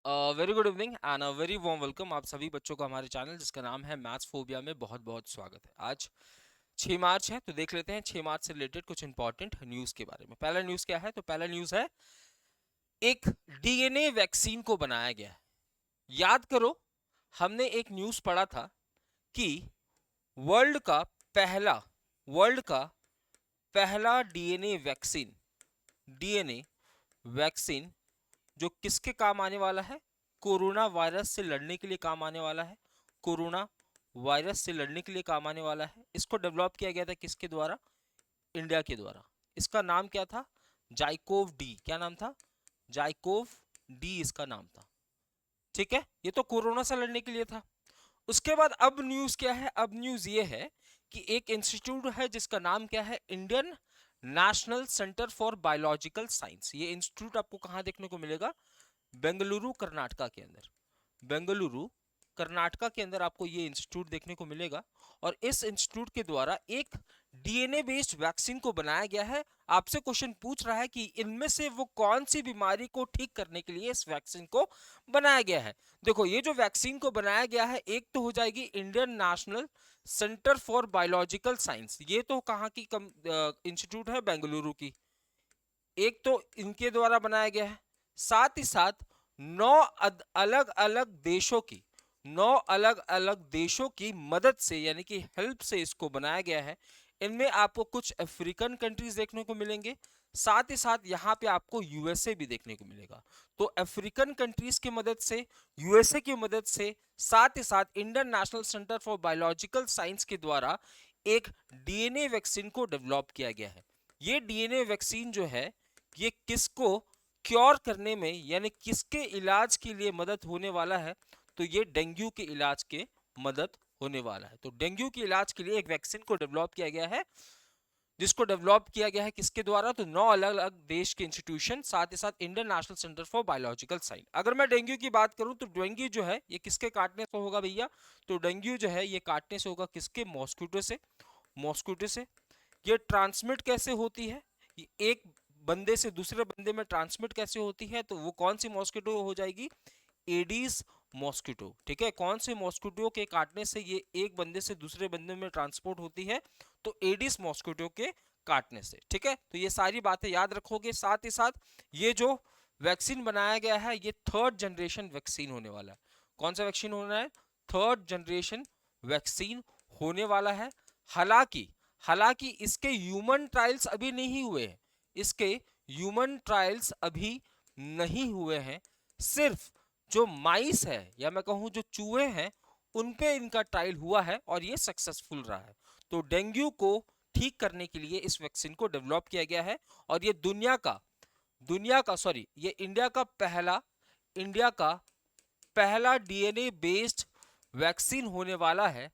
Very good evening and a very warm welcome आप सभी बच्चों को हमारे चैनल जिसका नाम है मैथ्स फोबिया में बहुत बहुत स्वागत है। आज 6 मार्च है तो देख लेते हैं 6 मार्च से रिलेटेड कुछ इंपॉर्टेंट न्यूज़ के बारे में। पहला न्यूज़ क्या है? तो पहला न्यूज़ है एक डीएनए वैक्सीन को बनाया गया है। याद करो, हमने एक न्यूज़ पढ़ा था कि वर्ल्ड का पहला वर्ल्ड का पहला डीएनए वैक्सीन जो किसके काम आने वाला है? कोरोना वायरस से लड़ने के लिए काम आने वाला है। कोरोना वायरस से लड़ने के लिए काम आने वाला है। इसको डेवलप किया गया था किसके द्वारा? इंडिया के द्वारा। इसका नाम क्या था? जाइकोव डी। क्या नाम था? जाइकोव डी इसका नाम था। ठीक है, ये तो कोरोना से लड़ने के लिए था। उसके बाद अब न्यूज क्या है? अब न्यूज ये है कि एक इंस्टीट्यूट है जिसका नाम क्या है? Indian national centre for biological science. ये इंस्टीट्यूट आपको कहां देखने को मिलेगा? बेंगलुरु कर्नाटका के अंदर। बेंगलुरु कर्नाटका के अंदर आपको ये इंस्टीट्यूट देखने को मिलेगा और इस इंस्टीट्यूट के द्वारा एक डीएनए बेस्ड वैक्सीन को बनाया गया है। आपसे क्वेश्चन पूछ रहा है कि इनमें से वो कौन सी बीमारी को ठीक करने के लिए इस वैक्सीन को बनाया गया है। देखो, ये जो वैक्सीन को बनाया गया है, एक तो हो जाएगी Indian national centre for biological science. ये तो कहाँ की इंस्टीट्यूट है? बेंगलुरु की। एक तो इनके द्वारा बनाया गया है, साथ ही साथ अलग अलग देशों की 9 अलग अलग देशों की मदद से यानी कि हेल्प से इसको बनाया गया है। इनमें आपको कुछ अफ्रीकन कंट्रीज देखने को मिलेंगे, साथ ही साथ यहाँ पे आपको यूएसए भी देखने को मिलेगा। तो अफ्रीकन कंट्रीज की मदद से, यूएसए की मदद से, साथ ही साथ Indian national centre for biological science के द्वारा एक डीएनए वैक्सीन को डेवलप किया गया है। ये डीएनए वैक्सीन जो है, ये किसको क्योर करने में यानी किसके इलाज के लिए मदद होने वाला है? तो ये डेंगू के इलाज के मदद होने वाला है। तो डेंगू के इलाज के लिए एक वैक्सीन को डेवलप किया गया है, जिसको डेवलप किया गया है किसके द्वारा? तो 9 अलग अलग देश के इंस्टीट्यूशन, साथ ही साथ Indian national centre for biological science. अगर मैं डेंगू की बात करूं तो डेंगू जो है ये किसके काटने से होगा भैया? तो डेंगू जो है ये काटने से होगा किसके? मॉस्किटो से। मॉस्किटो से। ये ट्रांसमिट कैसे होती है? ये एक बंदे से दूसरे बंदे में ट्रांसमिट कैसे होती है? तो वो कौन सी मॉस्किटो हो जाएगी? Aedes mosquito. ठीक है, कौन से मॉस्किटो के काटने से ये एक बंदे से दूसरे बंदे में ट्रांसपोर्ट होती है? तो एडिस मॉस्किटो के काटने से। ठीक है, तो ये सारी बातें याद रखोगे। साथ ही साथ ये जो वैक्सीन बनाया गया है ये 3rd जनरेशन वैक्सीन होने वाला है। कौन सा वैक्सीन होना है? 3rd जनरेशन वैक्सीन होने वाला है। हालांकि हालांकि इसके ह्यूमन ट्रायल्स अभी नहीं हुए हैं। इसके ह्यूमन ट्रायल्स अभी नहीं हुए हैं। सिर्फ जो माइस है या मैं कहूं जो चूहे हैं उन पे इनका ट्रायल हुआ है और ये सक्सेसफुल रहा है। तो डेंगू को ठीक करने के लिए इस वैक्सीन को डेवलप किया गया है और ये ये इंडिया का पहला डीएनए बेस्ड वैक्सीन होने वाला है।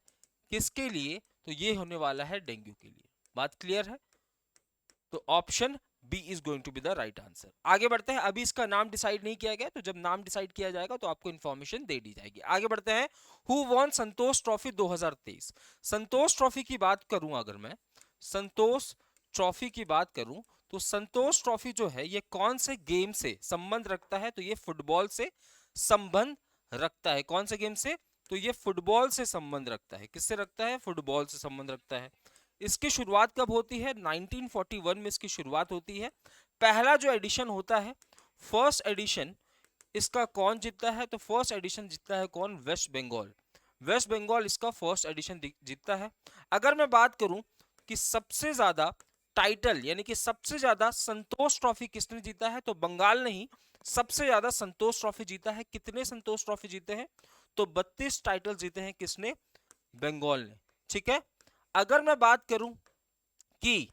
किसके लिए? तो ये होने वाला है डेंगू के लिए। बात क्लियर है? तो option B is going to be the right answer. आगे बढ़ते हैं। अभी इसका नाम डिसाइड नहीं किया गया, तो जब नाम डिसाइड किया जाएगा तो आपको इंफॉर्मेशन दे दी जाएगी। आगे बढ़ते हैं। Who won Santosh trophy 2023? Santosh trophy की बात करूं, अगर मैं संतोष ट्रॉफी की बात करूं तो संतोष ट्रॉफी जो है ये कौन से गेम से संबंध रखता है? तो ये फुटबॉल से संबंध रखता है। कौन से गेम से? तो ये फुटबॉल से संबंध रखता है। किससे रखता है? फुटबॉल से संबंध रखता है। इसकी शुरुआत कब होती है? 1941 में इसकी शुरुआत होती है। पहला जो एडिशन होता है, फर्स्ट एडिशन, इसका कौन जीतता है? तो फर्स्ट एडिशन जीतता है कौन? वेस्ट बंगाल। वेस्ट बंगाल इसका फर्स्ट एडिशन जीतता है। अगर मैं बात करूं कि सबसे ज्यादा टाइटल यानी कि सबसे ज्यादा संतोष ट्रॉफी किसने जीता है? तो बंगाल नहीं, सबसे ज्यादा संतोष ट्रॉफी जीता है। कितने संतोष ट्रॉफी जीते हैं? तो 32 टाइटल जीते हैं। किसने? बंगाल ने। ठीक है, अगर मैं बात करूं कि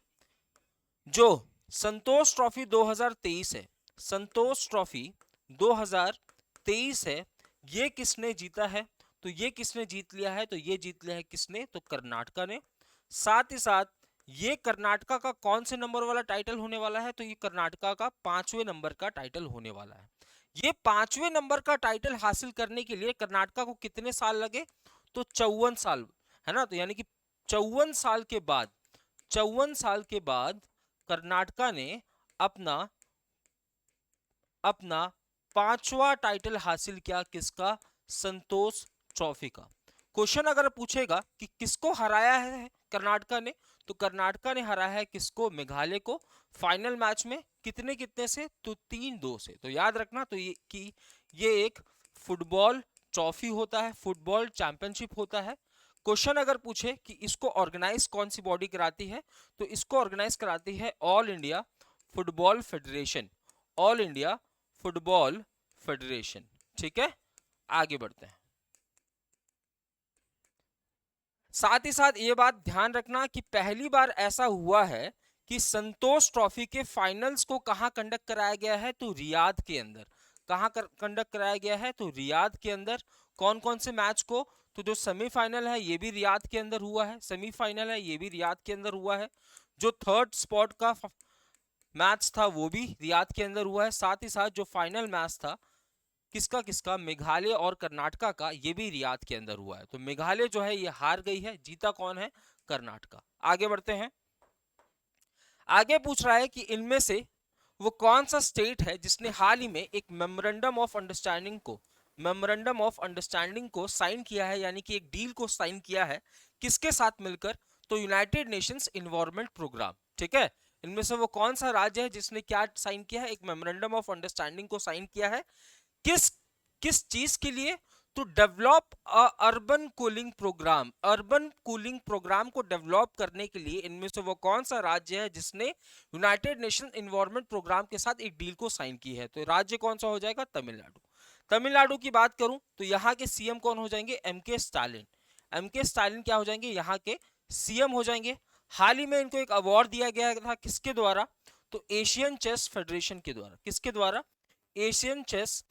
जो संतोष ट्रॉफी 2023 है, संतोष ट्रॉफी 2023 है, ये किसने जीता है? तो ये किसने जीत लिया है? तो ये जीत लिया है किसने? तो कर्नाटका ने। साथ ही साथ ये कर्नाटका का कौन से नंबर वाला टाइटल होने वाला है? तो ये कर्नाटका का 5वें नंबर का टाइटल होने वाला है। ये 5वें नंबर का टाइटल हासिल करने के लिए कर्नाटका को कितने साल लगे? तो 54 साल, है ना? तो यानी कि 54 साल के बाद 54 साल के बाद कर्नाटका ने अपना अपना 5वां टाइटल हासिल किया किसका? संतोष ट्रॉफी का। क्वेश्चन अगर पूछेगा कि किसको हराया है कर्नाटका ने, तो कर्नाटका ने हराया है किसको? मेघालय को। फाइनल मैच में कितने कितने से? तो 3-2 से। तो याद रखना तो ये एक फुटबॉल ट्रॉफी होता है, फुटबॉल चैंपियनशिप होता है। क्वेश्चन अगर पूछे कि इसको ऑर्गेनाइज कौन सी बॉडी कराती है, तो इसको ऑर्गेनाइज कराती है all India football federation, all India football federation. ठीक है, आगे बढ़ते हैं। साथ ही साथ ये बात ध्यान रखना कि पहली बार ऐसा हुआ है कि संतोष ट्रॉफी के फाइनल्स को कहां कंडक्ट कराया गया है? तो रियाद के अंदर। कहां कंडक्ट कराया गया है? तो रियाद के अंदर। कौन कौन से मैच को? तो जो सेमीफाइनल है ये भी रियाद के अंदर हुआ है, सेमीफाइनल है ये भी रियाद के अंदर हुआ है, जो थर्ड स्पॉट का मैच था वो भी रियाद के अंदर हुआ है, साथ ही साथ जो फाइनल मैच था किसका किसका? मेघालय और कर्नाटका का, ये भी रियाद के अंदर हुआ है। तो मेघालय जो है ये हार गई है, जीता कौन है? कर्नाटका। आगे बढ़ते हैं। आगे पूछ रहा है कि इनमें से वो कौन सा स्टेट है जिसने हाल ही में एक मेमोरेंडम ऑफ अंडरस्टैंडिंग को साइन किया है, यानी कि एक डील को साइन किया है किसके साथ मिलकर? तो यूनाइटेड नेशंस इन्वायरमेंट प्रोग्राम। ठीक है, इनमें से वो कौन सा राज्य है जिसने क्या साइन किया है? एक मेमोरेंडम ऑफ अंडरस्टैंडिंग को साइन किया है। किस किस चीज के लिए? तो develop urban cooling program, urban cooling program को डेवलप करने के लिए इनमें से वो कौन सा राज्य है जिसने यूनाइटेड नेशन इन्वायरमेंट प्रोग्राम के साथ एक डील को साइन की है? तो राज्य कौन सा हो जाएगा? तमिलनाडु। तमिलनाडु की बात करूं तो यहाँ के सीएम कौन हो जाएंगे? MK Stalin. एमके स्टालिन क्या हो जाएंगे? यहाँ के सीएम हो जाएंगे। हाल ही में इनको एक अवार्ड दिया गया था, किसके द्वारा? तो एशियन चेस फेडरेशन के द्वारा। किसके द्वारा? एशियन चेस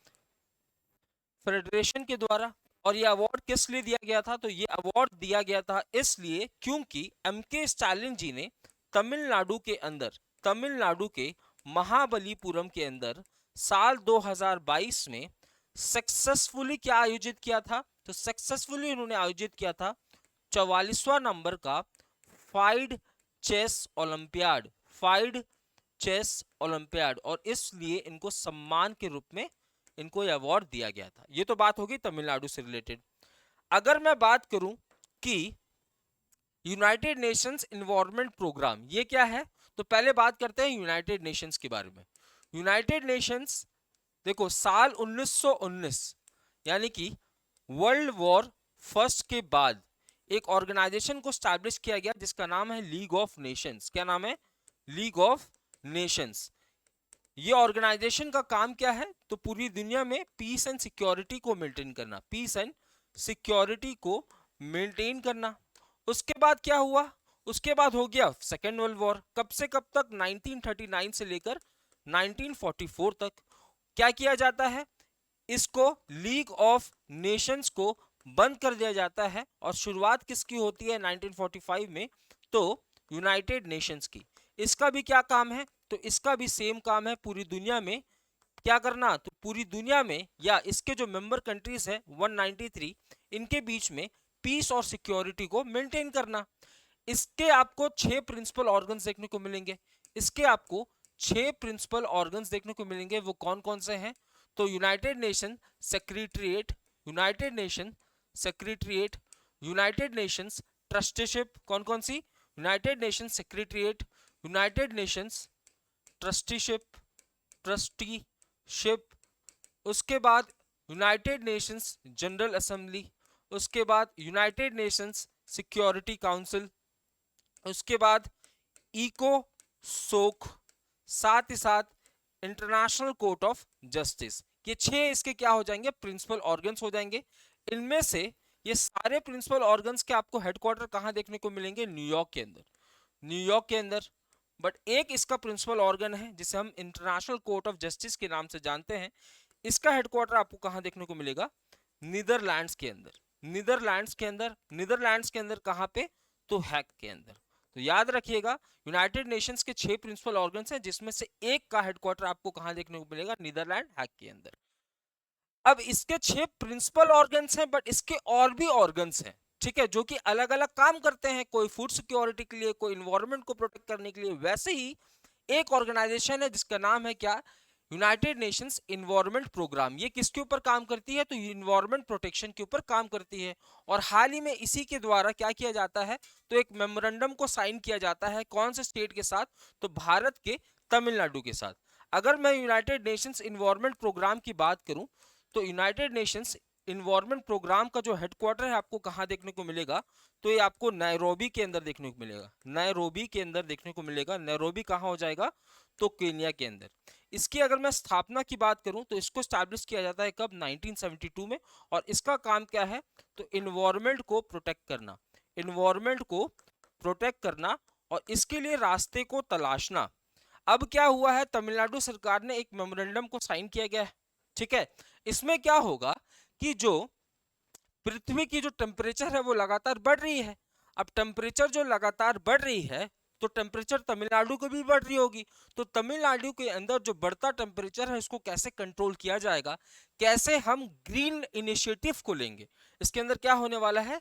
फेडरेशन के द्वारा। और ये अवार्ड किस लिए दिया गया था? तो ये अवार्ड दिया गया था इसलिए क्योंकि एमके स्टालिन जी ने तमिलनाडु के अंदर, तमिलनाडु के महाबलीपुरम के अंदर साल 2022 में सक्सेसफुली क्या आयोजित किया था? तो सक्सेसफुली उन्होंने आयोजित किया था 44वां नंबर का FIDE chess olympiad, FIDE chess olympiad, और इसलिए इनको सम्मान के रूप में इनको यह अवार्ड दिया गया था। ये तो बात होगी तमिलनाडु से रिलेटेड। अगर मैं बात करूं कि यूनाइटेड नेशंस इन्वायरमेंट प्रोग्राम ये क्या है, तो पहले बात करते हैं यूनाइटेड नेशंस के बारे में। यूनाइटेड नेशंस देखो साल 1919 यानी कि वर्ल्ड वॉर फर्स्ट के बाद एक ऑर्गेनाइजेशन को स्टैब्लिश किया गया जिसका नाम है लीग ऑफ नेशंस। क्या नाम है? League of Nations. ये ऑर्गेनाइजेशन का काम क्या है? तो पूरी दुनिया में पीस एंड सिक्योरिटी को मेंटेन करना, पीस एंड सिक्योरिटी को मेंटेन करना। उसके बाद क्या हुआ? उसके बाद हो गया सेकेंड वर्ल्ड वॉर। कब से कब तक? 1939 से लेकर 1944 तक। क्या किया जाता है? इसको लीग ऑफ नेशंस को बंद कर दिया जाता है और शुरुआत किसकी होती है 1945 में? तो यूनाइटेड नेशंस की। इसका भी क्या काम है? तो इसका भी सेम काम है, पूरी दुनिया में क्या करना? तो पूरी दुनिया में या इसके जो मेंबर कंट्रीज है 193, इनके बीच में पीस और सिक्योरिटी को मेंटेन करना। इसके आपको 6 प्रिंसिपल ऑर्गन्स देखने को मिलेंगे। इसके आपको 6 प्रिंसिपल ऑर्गन्स देखने को मिलेंगे। वो कौन कौन से हैं? तो United Nation Secretariat, United Nation Secretariat, United Nations trusteeship. कौन कौन सी? United Nation Secretariat, United Nations trusteeship, trusteeship. उसके बाद यूनाइटेड नेशंस जनरल असेंबली, उसके बाद यूनाइटेड नेशंस सिक्योरिटी काउंसिल, उसके बाद इको सोक, साथ ही साथ इंटरनेशनल कोर्ट ऑफ जस्टिस। ये 6 इसके क्या हो जाएंगे? प्रिंसिपल ऑर्गन्स हो जाएंगे। इनमें से ये सारे प्रिंसिपल ऑर्गन्स के आपको हेडक्वार्टर कहां देखने को मिलेंगे? न्यूयॉर्क के अंदर, न्यूयॉर्क के अंदर। बट एक इसका प्रिंसिपल ऑर्गन है जिसे हम इंटरनेशनल कोर्ट ऑफ जस्टिस के नाम से जानते हैं। इसका हेडक्वार्टर आपको कहां देखने को मिलेगा? नीदरलैंड्स के अंदर, नीदरलैंड्स के अंदर। नीदरलैंड्स के अंदर कहां पे? तो हैग के अंदर। तो याद रखिएगा यूनाइटेड नेशंस के 6 प्रिंसिपल ऑर्गन्स हैं जिसमें से एक का हेडक्वार्टर आपको कहां देखने को मिलेगा? नीदरलैंड हैग के अंदर। अब इसके 6 प्रिंसिपल ऑर्गन्स हैं बट इसके और भी ऑर्गन्स हैं, ठीक है, जो कि अलग अलग काम करते हैं। कोई फूड सिक्योरिटी के लिए, कोई इन्वायरमेंट को प्रोटेक्ट करने के लिए। वैसे ही एक ऑर्गेनाइजेशन है जिसका नाम है क्या? यूनाइटेड नेशंस इन्वायरमेंट प्रोग्राम, ये किसके ऊपर काम करती है? तो इन्वायरमेंट प्रोटेक्शन के ऊपर काम करती है। और हाल ही में इसी के द्वारा क्या किया जाता है? तो एक मेमोरेंडम को साइन किया जाता है, कौन से स्टेट के साथ? तो भारत के तमिलनाडु के साथ। अगर मैं यूनाइटेड नेशंस इन्वायरमेंट प्रोग्राम की बात करूं, तो यूनाइटेड नेशंस इन्वायरमेंट प्रोग्राम का जो हेडक्वार्टर है आपको कहाँ देखने को मिलेगा? तो ये आपको नैरोबी के अंदर देखने को मिलेगा, नैरोबी के अंदर देखने को मिलेगा। नैरोबी कहाँ हो जाएगा? तो केन्या के अंदर। इसकी अगर मैं स्थापना की बात करूं, तो इसको स्टैब्लिश किया जाता है कब? 1972 में। और इसका काम क्या है? तो इन्वायरमेंट को प्रोटेक्ट करना, इन्वायरमेंट को प्रोटेक्ट करना और इसके लिए रास्ते को तलाशना। अब क्या हुआ है? तमिलनाडु सरकार ने एक मेमोरेंडम को साइन किया गया है, ठीक है। इसमें क्या होगा कि जो पृथ्वी की जो टेम्परेचर है वो लगातार बढ़ रही है। अब टेम्परेचर जो लगातार बढ़ रही है, तो टेम्परेचर तमिलनाडु को भी बढ़ रही होगी। तो तमिलनाडु के अंदर जो बढ़ता टेम्परेचर है इसको कैसे कंट्रोल किया जाएगा, कैसे हम ग्रीन इनिशिएटिव को लेंगे। इसके अंदर क्या होने वाला है?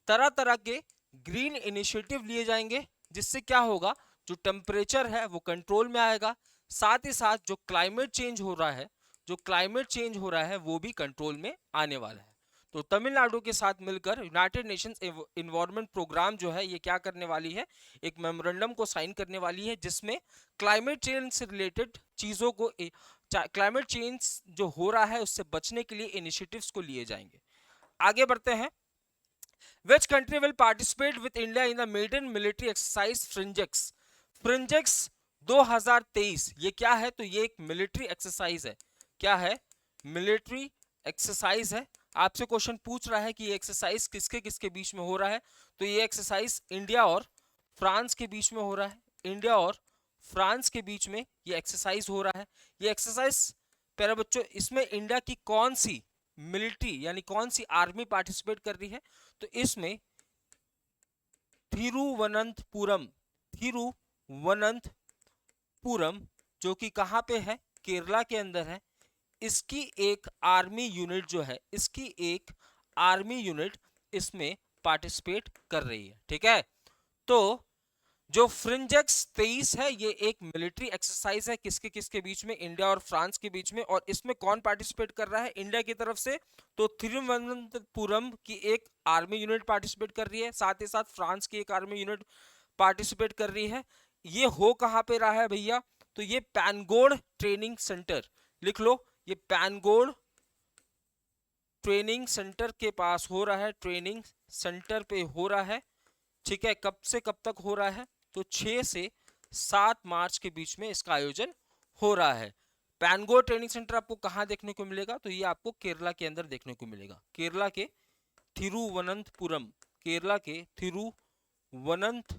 तरह तरह के ग्रीन इनिशिएटिव लिए जाएंगे, जिससे क्या होगा? जो टेम्परेचर है वो कंट्रोल में आएगा, साथ ही साथ जो क्लाइमेट चेंज हो रहा है, जो क्लाइमेट चेंज हो रहा है वो भी कंट्रोल में आने वाला है। तो तमिलनाडु के साथ मिलकर यूनाइटेड नेशंस इन्वायरमेंट प्रोग्राम जो है ये क्या करने वाली है? एक मेमोरेंडम को साइन करने वाली है, जिसमें क्लाइमेट चेंज से रिलेटेड चीजों को, क्लाइमेट चेंज जो हो रहा है उससे बचने के लिए इनिशिएटिव्स को लिए जाएंगे। आगे बढ़ते हैं। Which country will participate with India in the maiden military exercise Fringex? Fringex 2023 ये क्या है? तो ये एक मिलिट्री एक्सरसाइज है। क्या है? मिलिट्री एक्सरसाइज है। आपसे क्वेश्चन पूछ रहा है कि ये एक्सरसाइज किसके किसके बीच में हो रहा है? तो ये एक्सरसाइज इंडिया और फ्रांस के बीच में हो रहा है। इंडिया और फ्रांस के बीच में ये एक्सरसाइज हो रहा है। ये एक्सरसाइज प्यारे बच्चों, इसमें इंडिया की कौन सी मिलिट्री यानी कौन सी आर्मी पार्टिसिपेट कर रही है? तो इसमें थिरुवनंतपुरम, थिरुवनंतपुरम जो कि कहां पे है? केरला के अंदर है। इसकी एक आर्मी यूनिट जो है, इसकी एक आर्मी यूनिट इसमें पार्टिसिपेट कर रही है, ठीक है। तो जो फ्रिंजेक्स 23 है ये एक मिलिट्री एक्सरसाइज है, किसके किसके बीच में? इंडिया और फ्रांस के बीच में। और इसमें कौन पार्टिसिपेट कर रहा है इंडिया की तरफ से? तो थिरुवनंतपुरम की एक आर्मी यूनिट पार्टिसिपेट कर रही है, साथ ही साथ फ्रांस की एक आर्मी यूनिट पार्टिसिपेट कर रही है। ये हो कहां पे रहा है भैया? तो ये पैनगोड ट्रेनिंग सेंटर, लिख लो, ये पैनगोड ट्रेनिंग सेंटर के पास हो रहा है, ट्रेनिंग सेंटर पे हो रहा है, ठीक है। कब से कब तक हो रहा है? तो 6 से 7 मार्च के बीच में इसका आयोजन हो रहा है। पैनगोड ट्रेनिंग सेंटर आपको कहां देखने को मिलेगा? तो ये आपको केरला के अंदर देखने को मिलेगा, केरला के थिरुवनंतपुरम, केरला के थिरुवनंतपुरम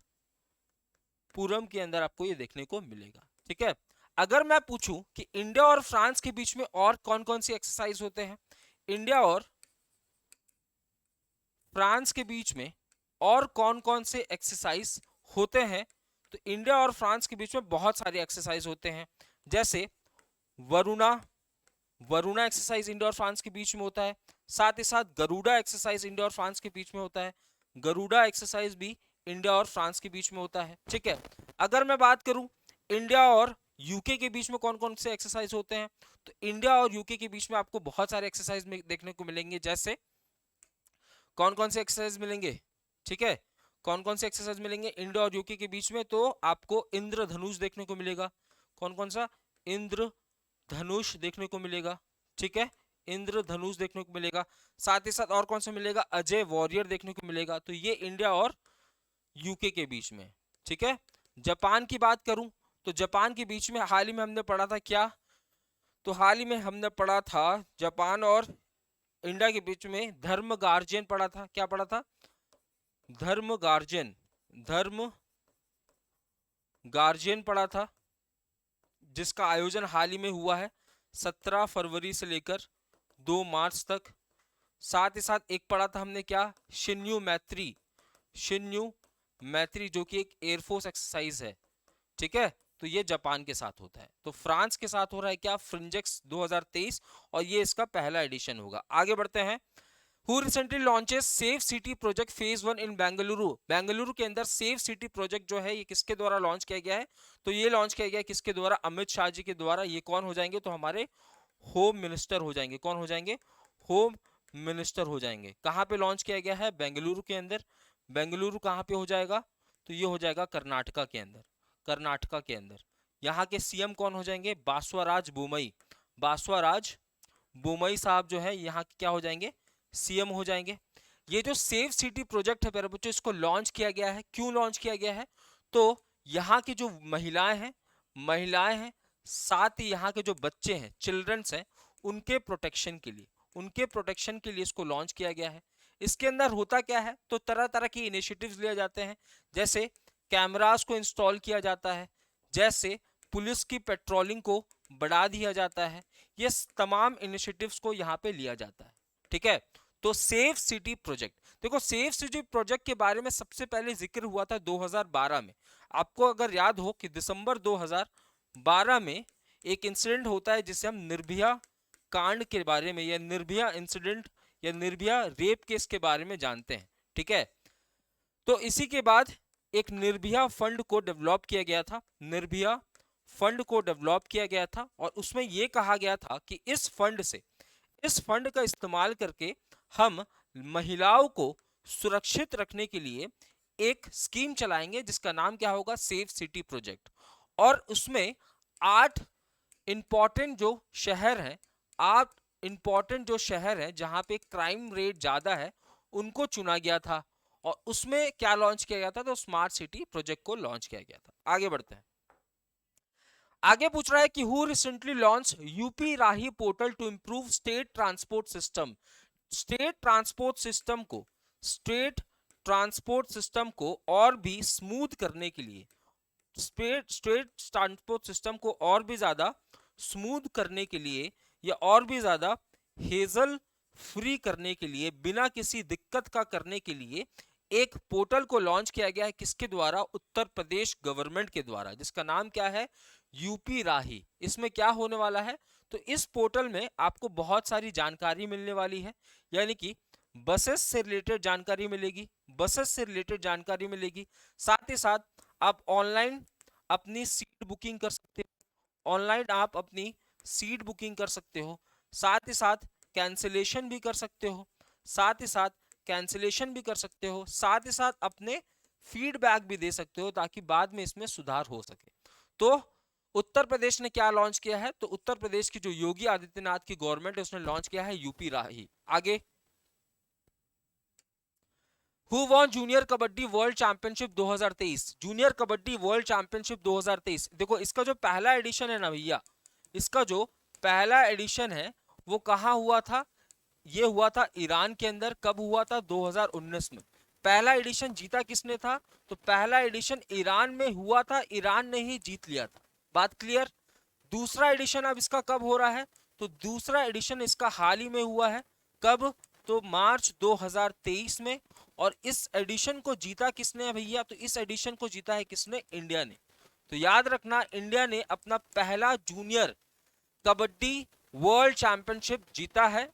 के अंदर आपको ये देखने को मिलेगा, ठीक है। अगर मैं पूछूं कि इंडिया और फ्रांस के बीच में और कौन कौन सी एक्सरसाइज होते हैं, इंडिया और फ्रांस के बीच में और कौन कौन से एक्सरसाइज होते हैं? तो इंडिया और फ्रांस के बीच में बहुत सारे एक्सरसाइज होते हैं, जैसे वरुणा, वरुणा एक्सरसाइज इंडिया और फ्रांस के बीच में होता है। साथ ही साथ गरुड़ा एक्सरसाइज इंडिया और फ्रांस के बीच में होता है, गरुड़ा एक्सरसाइज भी इंडिया और फ्रांस के बीच में होता है, ठीक है। अगर मैं बात करूं इंडिया और यूके के बीच में कौन कौन से एक्सरसाइज होते हैं, तो इंडिया और यूके के बीच में आपको बहुत सारे एक्सरसाइज देखने को मिलेंगे। जैसे कौन कौन से एक्सरसाइज मिलेंगे, ठीक है, कौन कौन से एक्सरसाइज मिलेंगे इंडिया और यूके के बीच में? तो आपको इंद्रधनुष देखने को मिलेगा। कौन कौन सा? इंद्रधनुष देखने को मिलेगा, ठीक है, इंद्रधनुष देखने को मिलेगा। साथ ही साथ और कौन सा मिलेगा? अजय वॉरियर देखने को मिलेगा। तो ये इंडिया और यूके के बीच में, ठीक है। जापान की बात करूं तो जापान के बीच में हाल ही में हमने पढ़ा था क्या? तो हाल ही में हमने पढ़ा था जापान और इंडिया के बीच में धर्म गार्जियन पढ़ा था। क्या पढ़ा था? धर्म गार्जियन, धर्म गार्जियन पढ़ा था, जिसका आयोजन हाल ही में हुआ है 17 फरवरी से लेकर 2 मार्च तक। साथ ही साथ एक पढ़ा था हमने क्या? शिन्यू मैत्री, शिन्यू मैत्री जो कि एक एयरफोर्स एक्सरसाइज है, ठीक है। तो ये जापान के साथ होता है। तो फ्रांस के साथ हो रहा है क्या? फ्रिंजेक्स 2023, और ये इसका पहला एडिशन होगा। आगे बढ़ते हैं। Who recently launches Safe City Project Phase 1 in Bengaluru? Bengaluru के अंदर सेफ सिटी प्रोजेक्ट जो है ये किसके द्वारा लॉन्च किया गया है? तो ये लॉन्च किया गया है किसके द्वारा? अमित शाह जी के द्वारा। ये कौन हो जाएंगे? तो हमारे होम मिनिस्टर हो जाएंगे। कौन हो जाएंगे? होम मिनिस्टर हो जाएंगे। कहाँ पे लॉन्च किया गया है? बेंगलुरु के अंदर। बेंगलुरु कहाँ पे हो जाएगा? तो ये हो जाएगा कर्नाटका के अंदर। कर्नाटका के अंदर। यहाँ के सीएम कौन हो जाएंगे? बासवाराज बोमई। बासवाराज बोमई साहब जो है यहाँ के क्या हो जाएंगे? सीएम हो जाएंगे। ये जो सेफ सिटी प्रोजेक्ट है प्यारे बच्चों, इसको लॉन्च किया गया है। क्यों लॉन्च किया गया है? तो यहाँ की जो महिलाएं हैं, साथ ही यहाँ के जो बच्चे हैं, चिल्ड्रंस हैं, उनके प्रोटेक्शन के लिए, इसको लॉन्च किया गया है। इसके अंदर होता क्या है? तो तरह तरह की इनिशिएटिव्स लिए जाते हैं, जैसे कैमरास को इंस्टॉल किया जाता है, जैसे पुलिस की पेट्रोलिंग को बढ़ा दिया जाता है। ये तमाम इनिशिएटिव्स को यहाँ पे लिया जाता है। ठीक है, तो सेफ सिटी प्रोजेक्ट, देखो सेफ सिटी प्रोजेक्ट के बारे में सबसे पहले जिक्र हुआ था 2012 में। आपको अगर याद हो कि दिसंबर 2012 में एक इंसिडेंट होता है जिसे हम निर्भया कांड के बारे में, या निर्भया इंसिडेंट, या निर्भया रेप केस के बारे में जानते हैं। ठीक है, तो इसी के बाद एक निर्भया फंड को डेवलप किया गया था। निर्भया फंड को डेवलप किया गया था और उसमें यह कहा गया था कि इस फंड का इस्तेमाल करके हम महिलाओं को सुरक्षित रखने के लिए एक स्कीम चलाएंगे जिसका नाम क्या होगा? Safe city project. और उसमें 8 इंपॉर्टेंट जो शहर हैं, 8 इंपॉर्टेंट जो शहर हैं जहां पे क्राइम रेट ज्यादा है, उनको चुना गया था। और उसमें क्या लॉन्च किया गया था? तो स्मार्ट सिटी प्रोजेक्ट को लॉन्च किया गया था। आगे बढ़ते हैं। आगे पूछ रहा है कि who recently launch UP Rahi portal to improve state transport system. State transport system को और भी स्मूथ करने के लिए, स्टेट ट्रांसपोर्ट सिस्टम को और भी ज्यादा स्मूथ करने के लिए, या और भी ज्यादा हेजल फ्री करने के लिए, बिना किसी दिक्कत का करने के लिए एक पोर्टल को लॉन्च किया गया है। किसके द्वारा? उत्तर प्रदेश गवर्नमेंट के द्वारा, जिसका नाम क्या है? यूपी राही। इसमें क्या होने वाला है? तो इस पोर्टल में आपको बहुत सारी जानकारी मिलने वाली है, यानी कि बसेस से रिलेटेड जानकारी मिलेगी, साथ ही साथ आप ऑनलाइन अपनी सीट बुकिंग कर सकते हो, साथ ही साथ कैंसिलेशन भी कर सकते हो, साथ ही साथ अपने फीडबैक भी दे सकते हो ताकि बाद में इसमें सुधार हो सके। तो उत्तर प्रदेश ने क्या लॉन्च किया है? तो उत्तर प्रदेश की जो योगी आदित्यनाथ की गवर्नमेंट है उसने लॉन्च किया है यूपी राही। आगे, who won junior kabaddi world championship 2023? Junior kabaddi world championship 2023, देखो इसका जो पहला एडिशन है ना भैया, इसका जो पहला एडिशन है वो कहां हुआ था? ये हुआ था ईरान के अंदर। कब हुआ था? 2019 में। पहला एडिशन जीता किसने था? तो पहला एडिशन ईरान में हुआ था, ईरान ने ही जीत लिया था। बात क्लियर? दूसरा एडिशन अब इसका कब हो रहा है? तो दूसरा एडिशन इसका हाल ही में हुआ है। कब? तो मार्च 2023 में। और इस एडिशन को जीता किसने है भैया? तो इस एडिशन को जीता है किसने? इंडिया ने। तो याद रखना, इंडिया ने अपना पहला जूनियर कबड्डी वर्ल्ड चैंपियनशिप जीता है।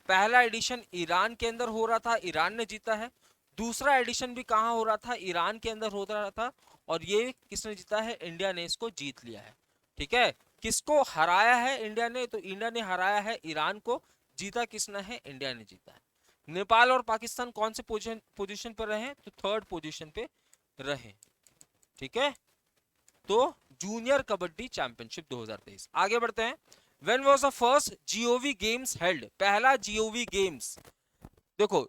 पहला एडिशन ईरान के अंदर हो रहा था, ईरान ने जीता है। दूसरा एडिशन भी कहां हो रहा था? ईरान के अंदर हो रहा था, और ये किसने जीता है? इंडिया ने इसको जीत लिया है। ठीक है, किसको हराया है इंडिया ने? तो इंडिया ने हराया है ईरान को। जीता किसने है? इंडिया ने जीता है। नेपाल और पाकिस्तान कौन से पोजीशन पर रहे? तो थर्ड पोजीशन पे रहे। ठीक है, तो जूनियर कबड्डी चैंपियनशिप 2023। आगे बढ़ते हैं। When was the first GOV games held? पहला GOV गेम्स, देखो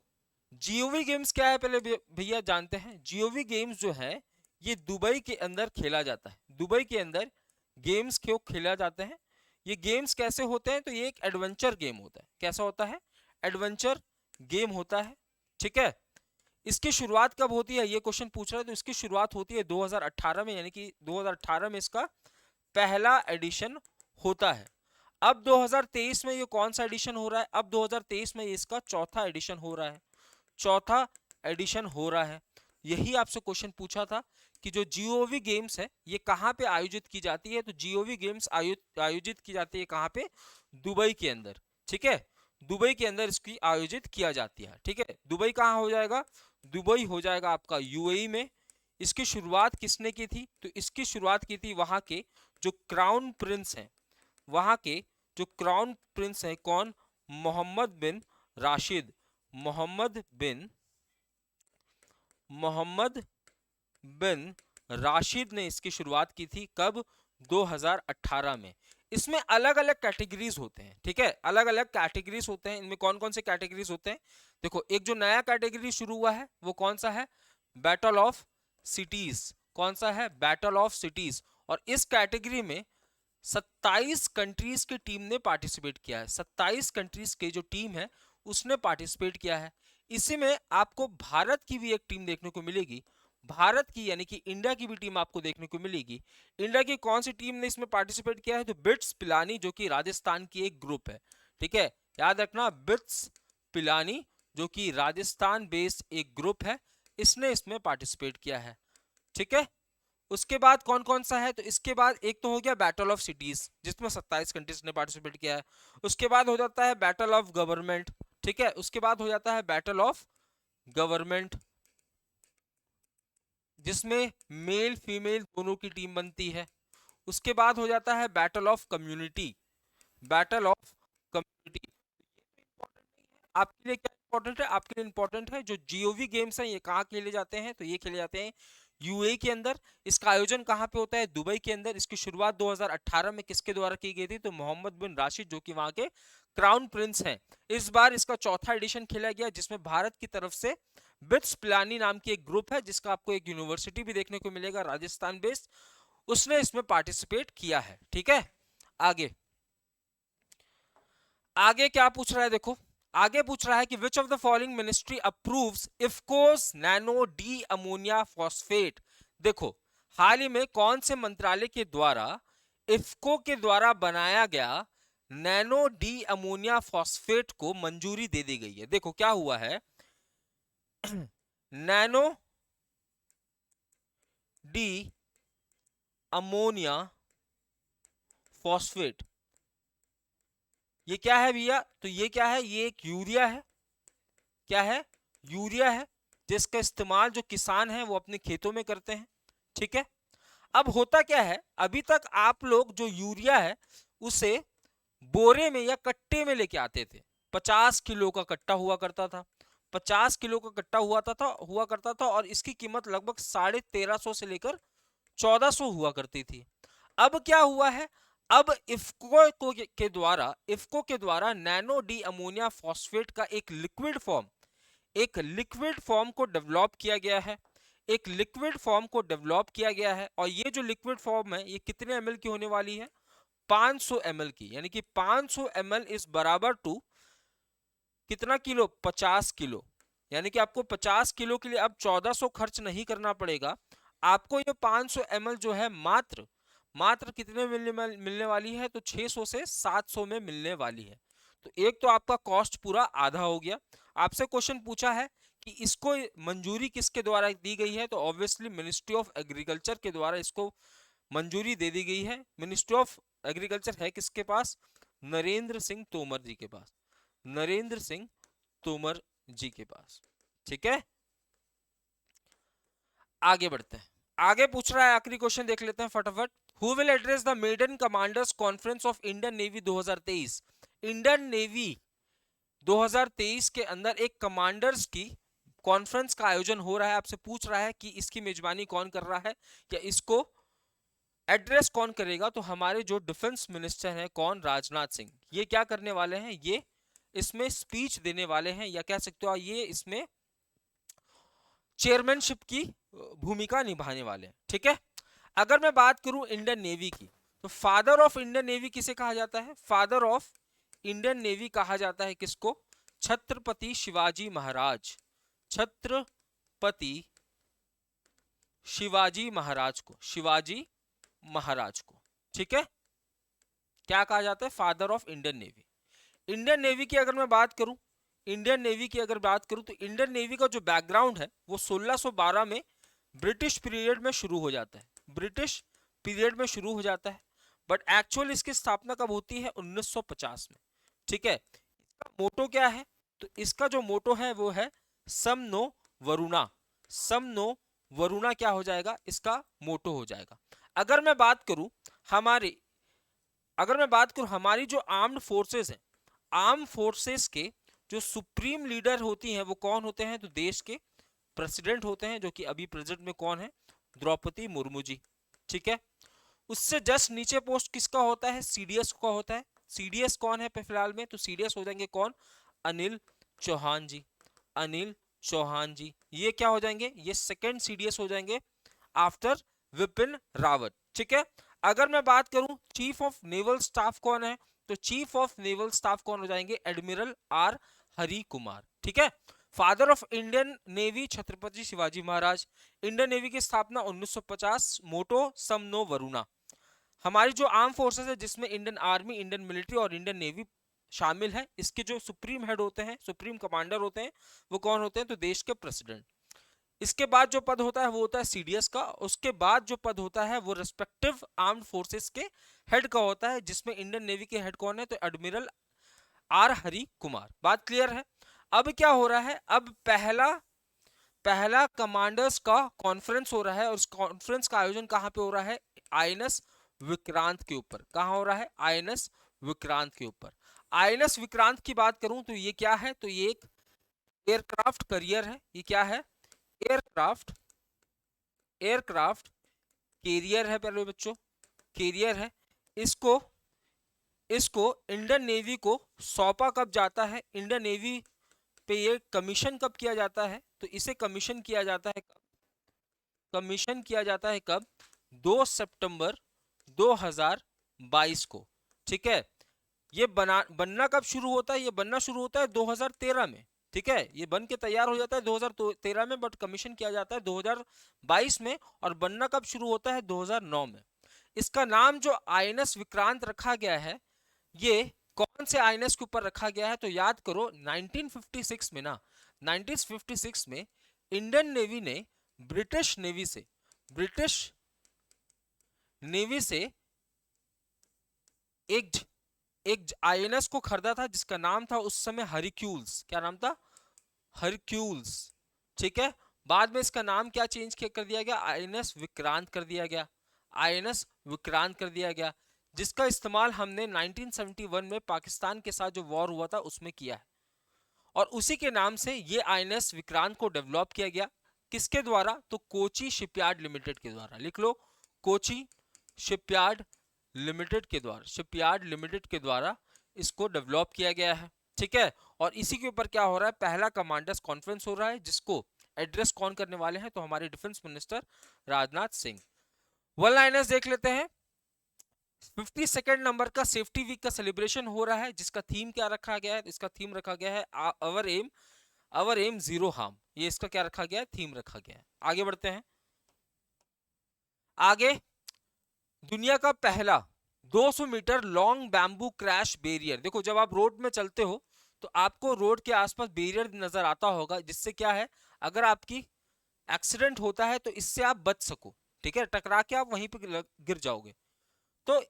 GOV गेम्स क्या है पहले भैया जानते हैं। GOV गेम्स जो है ये दुबई के अंदर खेला जाता है। दुबई के अंदर गेम्स क्यों खेला जाते हैं? ये गेम्स कैसे होते हैं? तो ये एक एडवेंचर गेम होता है। कैसा होता है? एडवेंचर गेम होता है। ठीक है, इसकी शुरुआत कब होती है? ये क्वेश्चन पूछ रहा है। तो इसकी शुरुआत होती है 2018 में, यानी कि 2018 में इसका पहला एडिशन होता है। अब 2023 में ये कौन सा एडिशन हो रहा है? अब 2023 में इसका चौथा एडिशन हो रहा है। यही आपसे क्वेश्चन पूछा था कि जो GOV गेम्स है ये कहाँ पे आयोजित की जाती है? तो GOV गेम्स आयोजित की जाती है कहाँ पे? दुबई के अंदर। ठीक है, दुबई के अंदर इसकी आयोजित किया जाती है। ठीक है, दुबई कहाँ हो जाएगा? दुबई हो जाएगा आपका यूएई में। इसकी शुरुआत किसने की थी? तो इसकी शुरुआत की थी वहां के जो क्राउन प्रिंस हैं, वहां के जो क्राउन प्रिंस हैं, कौन? मोहम्मद बिन राशिद। मोहम्मद बिन राशिद ने इसकी शुरुआत की थी। कब? 2018 में। इसमें अलग अलग कैटेगरीज होते हैं। ठीक है, अलग अलग कैटेगरीज होते हैं। इनमें कौन कौन से कैटेगरीज होते हैं? देखो, एक जो नया कैटेगरी शुरू हुआ है वो कौन सा है? Battle of cities. कौन सा है? Battle of cities. और इस कैटेगरी में 27 कंट्रीज की टीम ने पार्टिसिपेट किया है। 27 कंट्रीज की जो टीम है उसने पार्टिसिपेट किया है। इसी में आपको भारत की भी एक टीम देखने को मिलेगी। भारत की यानी कि इंडिया की भी टीम आपको देखने को मिलेगी। इंडिया की कौन सी टीम ने इसमें पार्टिसिपेट किया है? तो बिट्स पिलानी, जो कि राजस्थान की एक ग्रुप है। ठीक है, याद रखना, बिट्स पिलानी जो कि राजस्थान बेस्ड एक ग्रुप है, इसने इसमें पार्टिसिपेट किया है। ठीक है, उसके बाद कौन कौन सा है? तो इसके बाद एक तो हो गया बैटल ऑफ सिटीज, जिसमें 27 कंट्रीज ने पार्टिसिपेट किया है। उसके बाद हो जाता है बैटल ऑफ गवर्नमेंट। ठीक है, उसके बाद हो जाता है बैटल ऑफ गवर्नमेंट, जिसमें मेल फीमेल दोनों की टीम बनती है। उसके बाद हो जाता है battle of community. Battle of community आपके लिए क्या इंपॉर्टेंट है? आपके लिए इंपॉर्टेंट है जो जीओवी गेम्स हैं, ये कहाँ खेले जाते हैं? तो ये खेले जाते हैं यूएई के अंदर। इसका आयोजन कहाँ पे होता है? दुबई के अंदर। इसकी शुरुआत 2018 में किसके द्वारा की गई थी? तो मोहम्मद बिन राशिद, जो कि वहां के क्राउन प्रिंस हैं। इस बार इसका चौथा एडिशन खेला गया, जिसमें भारत की तरफ से बिट्स पिलानी नाम की एक ग्रुप है, जिसका आपको एक यूनिवर्सिटी भी देखने को मिलेगा राजस्थान बेस्ड, उसने इसमें पार्टिसिपेट किया है। ठीक है, आगे आगे क्या पूछ रहा है? देखो, आगे पूछ रहा है कि which of the following ministry approves IFFCO's nano D ammonia phosphate. देखो, हाल ही में कौन से मंत्रालय के द्वारा इफ्को के द्वारा बनाया गया नैनो डी अमोनिया फॉस्फेट को मंजूरी दे दी गई है? देखो क्या हुआ है, नैनो डी अमोनिया फॉस्फेट, ये क्या है भैया? तो ये क्या है? ये एक यूरिया है। क्या है? यूरिया है, जिसका इस्तेमाल जो किसान हैं वो अपने खेतों में करते हैं। ठीक है, अब होता क्या है, अभी तक आप लोग जो यूरिया है उसे बोरे में या कट्टे में लेके आते थे। 50 किलो का कट्टा हुआ करता था। 50 किलो का कट्टा हुआ करता था और इसकी कीमत लगभग 1350 से लेकर 1400 हुआ करती थी। अब क्या हुआ है? अब इफ्को के द्वारा नैनो डी अमोनिया फॉस्फेट का एक लिक्विड फॉर्म को डेवलप किया गया है। एक लिक्विड फॉर्म को डेवलप किया गया है, और ये जो लिक्विड फॉर्म है ये कितने ml की होने वाली है? 500 ml की। यानी कि 500 ml इज बराबर टू कितना किलो? 50 किलो। यानी कि आपको 50 किलो के लिए अब 1400 खर्च नहीं करना पड़ेगा। आपको ये 500 ml जो है मात्र कितने मिलने वाली है? तो 600 से 700 में मिलने वाली है। तो एक तो आपका कॉस्ट पूरा आधा हो गया। आपसे क्वेश्चन पूछा है कि इसको मंजूरी किसके द्वारा दी गई है? तो ऑब्वियसली मिनिस्ट्री ऑफ एग्रीकल्चर के द्वारा इसको मंजूरी दे दी गई है। मिनिस्ट्री ऑफ एग्रीकल्चर है किसके पास? नरेंद्र सिंह तोमर जी के पास। नरेंद्र सिंह तोमर जी के पास। ठीक है, आगे बढ़ते हैं। आगे पूछ रहा है, आखिरी क्वेश्चन देख लेते हैं फटाफट। Who will address the maiden commanders conference of Indian navy 2023? Indian navy 2023 के अंदर एक कमांडर्स की कॉन्फ्रेंस का आयोजन हो रहा है। आपसे पूछ रहा है कि इसकी मेजबानी कौन कर रहा है, या इसको एड्रेस कौन करेगा? तो हमारे जो डिफेंस मिनिस्टर हैं, कौन? राजनाथ सिंह। ये क्या करने वाले हैं? ये इसमें स्पीच देने वाले हैं, या कह सकते हो ये इसमें चेयरमैनशिप की भूमिका निभाने वाले हैं। ठीक है, अगर मैं बात करूं इंडियन नेवी की, तो फादर ऑफ इंडियन नेवी किसे कहा जाता है? फादर ऑफ इंडियन नेवी कहा जाता है किसको? छत्रपति शिवाजी महाराज। छत्रपति शिवाजी महाराज को। शिवाजी महाराज को। ठीक है, क्या कहा जाता है? Father of Indian navy. Indian navy की अगर मैं बात करूं, इंडियन नेवी की अगर बात करूं, तो इंडियन नेवी का जो बैकग्राउंड है वो 1612 में ब्रिटिश पीरियड में शुरू हो जाता है। ब्रिटिश पीरियड में शुरू हो जाता है, बट एक्चुअल इसकी स्थापना कब होती है? 1950 में। ठीक है, इसका मोटो क्या है? तो इसका जो मोटो है वो है सम नो वरुणा। सम नो वरुणा क्या हो जाएगा? इसका मोटो हो जाएगा। अगर मैं बात करूं हमारे अगर मैं बात करूं हमारी जो आर्म्ड फोर्सेस हैं, आर्म फोर्सेस के जो सुप्रीम लीडर होती हैं वो कौन होते हैं? तो देश के प्रेसिडेंट होते हैं, जो कि अभी प्रेजेंट में कौन है? द्रौपदी मुर्मू जी। ठीक है। उससे जस्ट नीचे पोस्ट किसका होता है? सीडीएस का होता है। सीडीएस कौन है फिलहाल में? तो सीडीएस हो जाएंगे कौन? अनिल चौहान जी। अनिल चौहान जी ये क्या हो जाएंगे? ये सेकंड सीडीएस हो जाएंगे आफ्टर विपिन रावत। ठीक है। अगर मैं बात करूं चीफ ऑफ नेवल स्टाफ कौन है? तो चीफ ऑफ नेवल स्टाफ कौन हो जाएंगे? Admiral R Hari Kumar. ठीक है। Father of Indian navy Chhatrapati Shivaji Maharaj. Indian navy की स्थापना 1950। मोटो सम नो वरुणा। हमारी जो आर्म फोर्सेस है जिसमें इंडियन आर्मी, इंडियन मिलिट्री और इंडियन नेवी शामिल है, इसके जो सुप्रीम हेड होते हैं, सुप्रीम कमांडर होते हैं, वो कौन होते हैं? तो देश के प्रेसिडेंट। इसके बाद जो पद होता है वो होता है सीडीएस का। उसके बाद जो पद होता है वो रिस्पेक्टिव आर्म्ड फोर्सेस के हेड का होता है, जिसमें इंडियन नेवी के हेड कौन है? तो एडमिरल आर हरि कुमार। बात क्लियर है? अब क्या हो रहा है? अब पहला कमांडर्स का कॉन्फ्रेंस हो रहा है, और उस कॉन्फ्रेंस का आयोजन कहां पे हो रहा है? आईएनएस विक्रांत के ऊपर। कहां हो रहा है? आईएनएस विक्रांत के ऊपर। आईएनएस विक्रांत की बात करूं तो ये क्या है? तो ये एक एयरक्राफ्ट करियर है। ये क्या है? एयरक्राफ्ट एयरक्राफ्ट कैरियर है पहले बच्चों, कैरियर है। इसको इसको इंडियन नेवी को सौंपा कब जाता है? इंडियन नेवी पे ये कमीशन कब किया जाता है? तो इसे कमीशन किया जाता है कब? कमीशन किया जाता है कब? 2 सितंबर 2022 को। ठीक है। ये बनना कब शुरू होता है? ये बनना शुरू होता है 2013 में। ठीक है। ये बन के तैयार हो जाता है 2013 में, बट कमीशन किया जाता है 2022 में, और बनना कब शुरू होता है? 2009 में। इसका नाम जो आईएनएस विक्रांत रखा गया है, ये कौन से आईएनएस के ऊपर रखा गया है? तो याद करो 1956 में ना, 1956 में इंडियन नेवी ने ब्रिटिश नेवी से एक एक आईएनएस को खरीदा था, जिसका नाम था उस समय हरक्यूल्स। क्या नाम था? हरक्यूल्स। ठीक है। बाद में इसका नाम क्या चेंज कर दिया गया? आईएनएस विक्रांत कर दिया गया। आईएनएस विक्रांत कर दिया गया, जिसका इस्तेमाल हमने 1971 में पाकिस्तान के साथ जो वॉर हुआ था उसमें किया है, और उसी के नाम से ये आईएनएस विक्रांत को डेवलप किया गया। किसके द्वारा? तो कोची शिपयार्ड लिमिटेड के द्वारा। लिख लो, कोची शिपयार्ड लिमिटेड के द्वारा, शिपयार्ड लिमिटेड के द्वारा इसको डेवलप किया गया है। ठीक है। और इसी के ऊपर क्या हो रहा है? पहला कमांडर्स कॉन्फ्रेंस हो रहा है, जिसको एड्रेस कौन करने वाले हैं? तो हमारे defence minister Rajnath Singh. One liners देख लेते हैं। 52nd नंबर का सेफ्टी वीक का सेलिब्रेशन हो रहा है, जिसका थीम क्या रखा गया है? इसका थीम रखा गया है अवर एम जीरो हार्म। ये इसका क्या रखा गया है? थीम रखा गया है। आगे बढ़ते हैं। आगे, दुनिया का पहला 200 meter long bamboo crash barrier. देखो, जब आप रोड में चलते हो तो आपको रोड के आसपास बैरियर नजर आता होगा, जिससे क्या है, अगर आपकी एक्सीडेंट होता है तो इससे आप बच सको। ठीक है। टकरा के आप वहीं पे गिर जाओगे। तो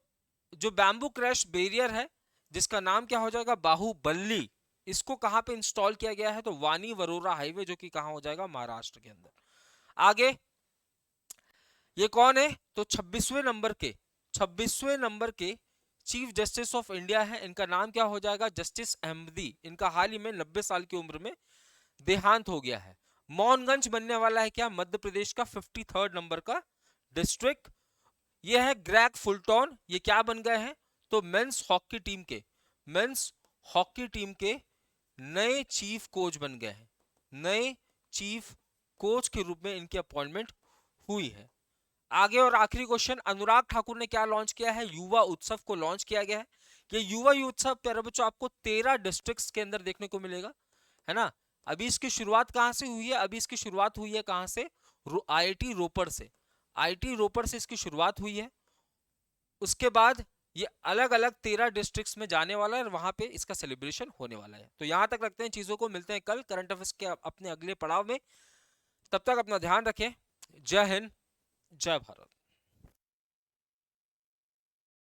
जो बैम्बू क्रैश बैरियर है, जिसका नाम क्या हो जाएगा? बाहुबली। इसको कहां पे इंस्टॉल किया गया है? तो वानी वरोरा हाईवे, जो कि कहां हो जाएगा? महाराष्ट्र के अंदर। आगे, ये कौन है? तो 26वें नंबर के चीफ जस्टिस ऑफ इंडिया है। इनका नाम क्या हो जाएगा? जस्टिस अहमदी। इनका हाल ही में 90 साल की उम्र में देहांत हो गया है। मोहनगंज बनने वाला है क्या? मध्य प्रदेश का 53rd नंबर का डिस्ट्रिक्ट। ये है ग्रेग फुलटॉन। ये क्या बन गए हैं? तो मेंस हॉकी टीम के नए चीफ कोच बन गए हैं। नए चीफ कोच के रूप में इनकी अपॉइंटमेंट हुई है। आगे और आखिरी क्वेश्चन, अनुराग ठाकुर ने क्या लॉन्च किया है? युवा उत्सव को लॉन्च किया गया है। ये युवा उत्सव प्यारे बच्चों आपको 13 डिस्ट्रिक्ट्स के अंदर देखने को मिलेगा, है ना। अभी इसकी शुरुआत कहां से हुई है? अभी इसकी शुरुआत हुई है कहां से? आईआईटी रोपड़ से। आईआईटी रोपड़ से इसकी शुरुआत हुई है। उसके बाद ये अलग अलग 13 डिस्ट्रिक्ट्स में जाने वाला है, और वहां पे इसका सेलिब्रेशन होने वाला है। तो यहां तक रखते हैं चीजों को, मिलते हैं कल करंट अफेयर्स के अपने अगले पड़ाव में। तब तक अपना ध्यान रखें। जय हिंद, जय भारत।